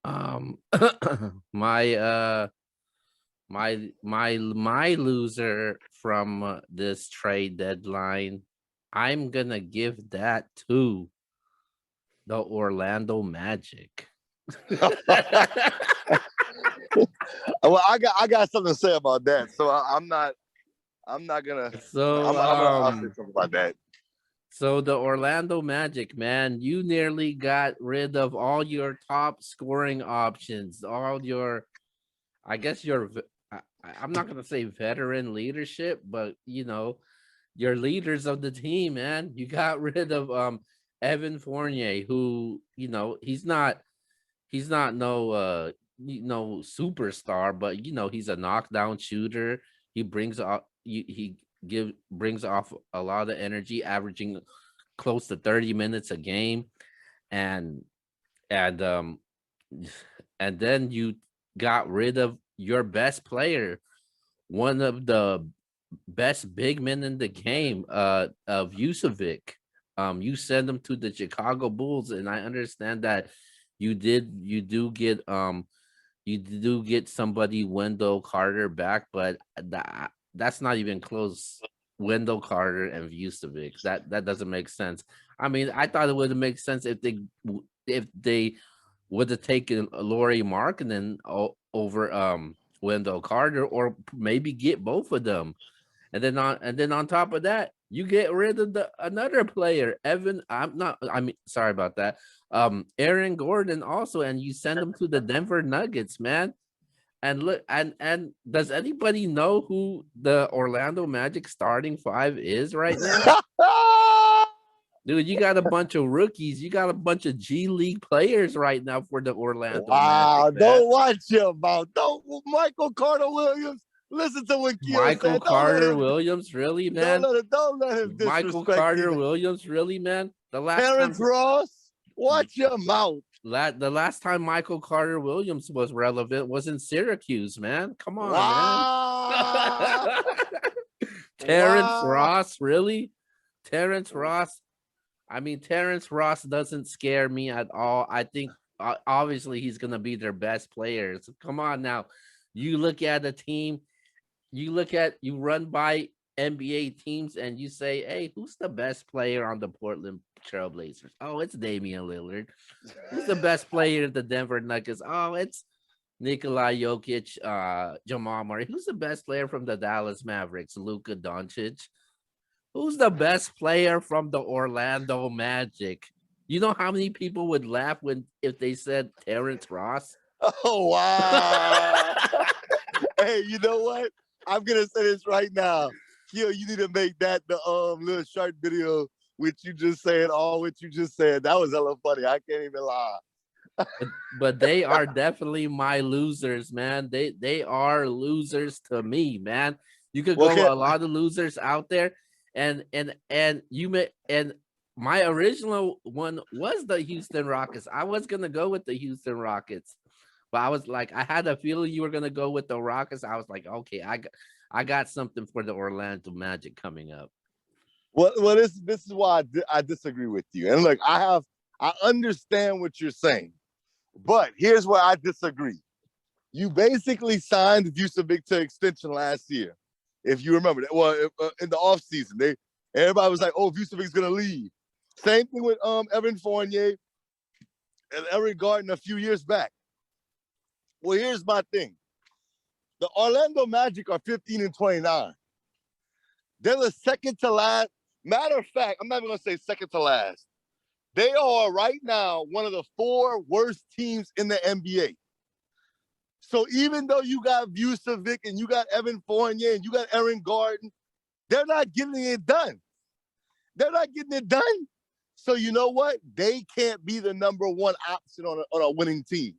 Um, my my loser from this trade deadline, I'm gonna give that to the Orlando Magic. Well, I got something to say about that. So I'm not gonna. so I'll say something about that. so the Orlando Magic, man, you nearly got rid of all your top scoring options, all your, I guess your, I'm not gonna say veteran leadership, but your leaders of the team, man. You got rid of Evan Fournier, who he's not no superstar, but he's a knockdown shooter. He brings off he give brings off a lot of energy, averaging close to 30 minutes a game, and and and then you got rid of your best player, one of the best big men in the game, of Vucevic. You send him to the Chicago Bulls, and I understand that you do get somebody, Wendell Carter, back, but that's not even close. Wendell Carter and Vucevic, that doesn't make sense. I mean, I thought it would have made sense if they would have taken Laurie Markkinen over Wendell Carter, or maybe get both of them. And then on top of that, you get rid of the another player, Evan. I mean, sorry about that. Aaron Gordon also, and you send him to the Denver Nuggets, man. And look, and does anybody know who the Orlando Magic starting five is right now? Dude, you got a bunch of rookies. You got a bunch of G League players right now for the Orlando Magic, Wow! man. Don't watch your mouth. Don't Michael Carter Williams. Listen to what Keo Michael said. Don't let Carter him. Williams, really, Don't man? let him. Don't let him Michael disrespect Carter you. Williams, really, man? Terrence Ross. Watch your mouth. The last time Michael Carter Williams was relevant was in Syracuse, man. Come on, man. Wow! Terrence Wow! Ross, really? Terrence Ross. I mean, Terrence Ross doesn't scare me at all. I think obviously he's gonna be their best player. So come on now. You look at a team, you run by NBA teams and you say, hey, who's the best player on the Portland Trailblazers? Oh, it's Damian Lillard. Who's the best player at the Denver Nuggets? Oh, it's Nikola Jokic, Jamal Murray. Who's the best player from the Dallas Mavericks? Luka Doncic. Who's the best player from the Orlando Magic? You know how many people would laugh if they said Terrence Ross? Oh wow! Hey, you know what? I'm gonna say this right now. Keo, you need to make that the little short video with you just saying all what you just said. That was hella funny. I can't even lie. But they are definitely my losers, man. They are losers to me, man. You could Okay. go a lot of losers out there, and you may and my original one was the Houston Rockets. I was gonna go with the Houston Rockets, but I was like, I had a feeling you were gonna go with the Rockets. I was like, okay, I got something for the Orlando Magic coming up. Well, this is why I disagree with you. And look, I understand what you're saying, but here's where I disagree. You basically signed Vucevic to extension last year, if you remember that. Well, in the offseason, everybody was like, "Oh, Vucevic's gonna leave." Same thing with Evan Fournier and Eric Garden a few years back. Well, here's my thing: the Orlando Magic are 15-29. They're the second to last. Matter of fact, I'm not even gonna say second to last. They are right now one of the four worst teams in the NBA. So even though you got Vucevic and you got Evan Fournier and you got Aaron Gordon, they're not getting it done. They're not getting it done. So you know what? They can't be the number one option on a winning team.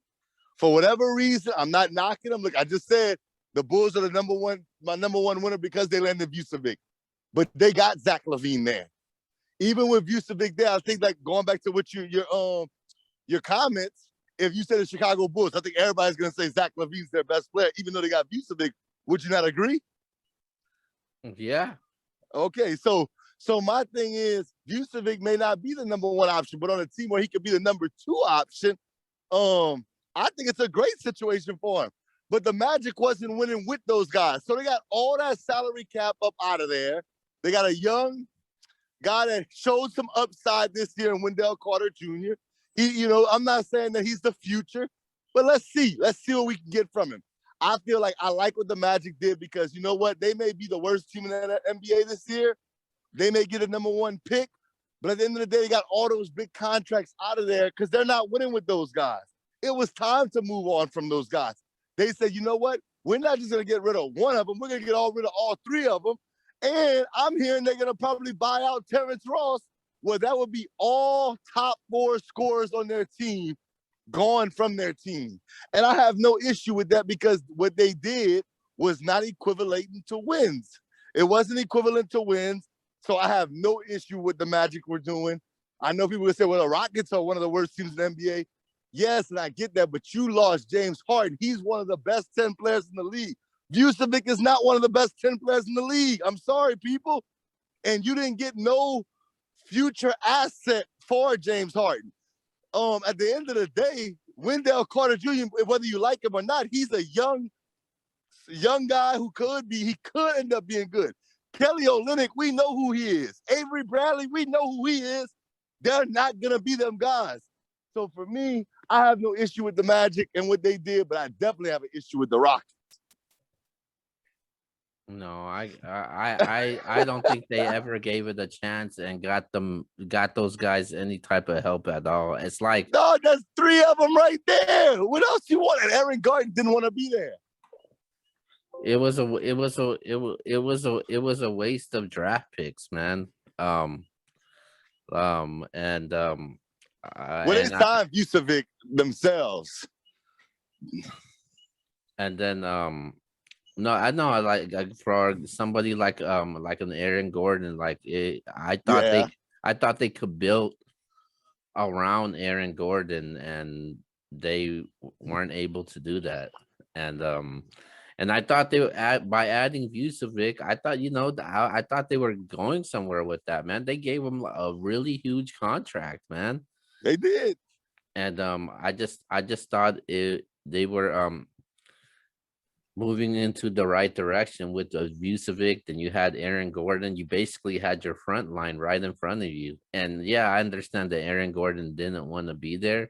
For whatever reason, I'm not knocking them. Look, I just said the Bulls are my number one winner because they landed Vucevic. But they got Zach LaVine there. Even with Vucevic there, I think like going back to what your comments, if you said the Chicago Bulls, I think everybody's gonna say Zach LaVine's their best player, even though they got Vucevic. Would you not agree? Yeah. Okay, so my thing is Vucevic may not be the number one option, but on a team where he could be the number two option, I think it's a great situation for him. But the Magic wasn't winning with those guys. So they got all that salary cap up out of there. They got a young guy that showed some upside this year in Wendell Carter Jr. I'm not saying that he's the future, but let's see. Let's see what we can get from him. I feel like I like what the Magic did because you know what? They may be the worst team in the NBA this year. They may get a #1 pick, but at the end of the day, they got all those big contracts out of there because they're not winning with those guys. It was time to move on from those guys. They said, you know what? We're not just going to get rid of one of them. We're going to get rid of all three of them. And I'm hearing they're going to probably buy out Terrence Ross. Well, that would be all top 4 scorers on their team gone from their team. And I have no issue with that because what they did was not equivalent to wins. It wasn't equivalent to wins. So I have no issue with the Magic we're doing. I know people would say, well, the Rockets are one of the worst teams in the NBA. Yes, and I get that, but you lost James Harden. He's one of the best 10 players in the league. Vucevic is not one of the best 10 players in the league. I'm sorry, people. And you didn't get no future asset for James Harden. At the end of the day, Wendell Carter Jr., whether you like him or not, he's a young guy who could end up being good. Kelly Olynyk, we know who he is. Avery Bradley, we know who he is. They're not going to be them guys. So for me, I have no issue with the Magic and what they did, but I definitely have an issue with the Rockets. No, I don't think they ever gave it a chance and got those guys any type of help at all. It's like, no, there's 3 of them right there. What else you wanted? Aaron Gordon didn't want to be there. It was a waste of draft picks, man. Well, they signed Vucevic themselves. And then no, I know like for somebody like an Aaron Gordon, I thought they could build around Aaron Gordon, and they weren't able to do that. And I thought by adding Vucevic, I thought I thought they were going somewhere with that, man. They gave him a really huge contract, man. They did. And I just thought they were moving into the right direction with Vucevic. Then you had Aaron Gordon. You basically had your front line right in front of you. And yeah, I understand that Aaron Gordon didn't want to be there,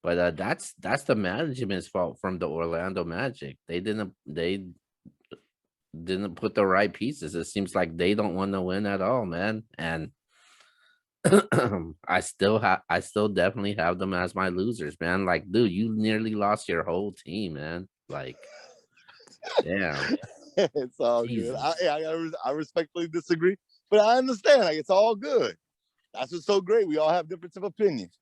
but that's the management's fault from the Orlando Magic. They didn't put the right pieces. It seems like they don't want to win at all, man. And I still definitely have them as my losers, man. Like, dude, you nearly lost your whole team, man. Like, damn. It's all Jesus. Good. I respectfully disagree, but I understand. Like, it's all good. That's what's so great. We all have difference of opinions.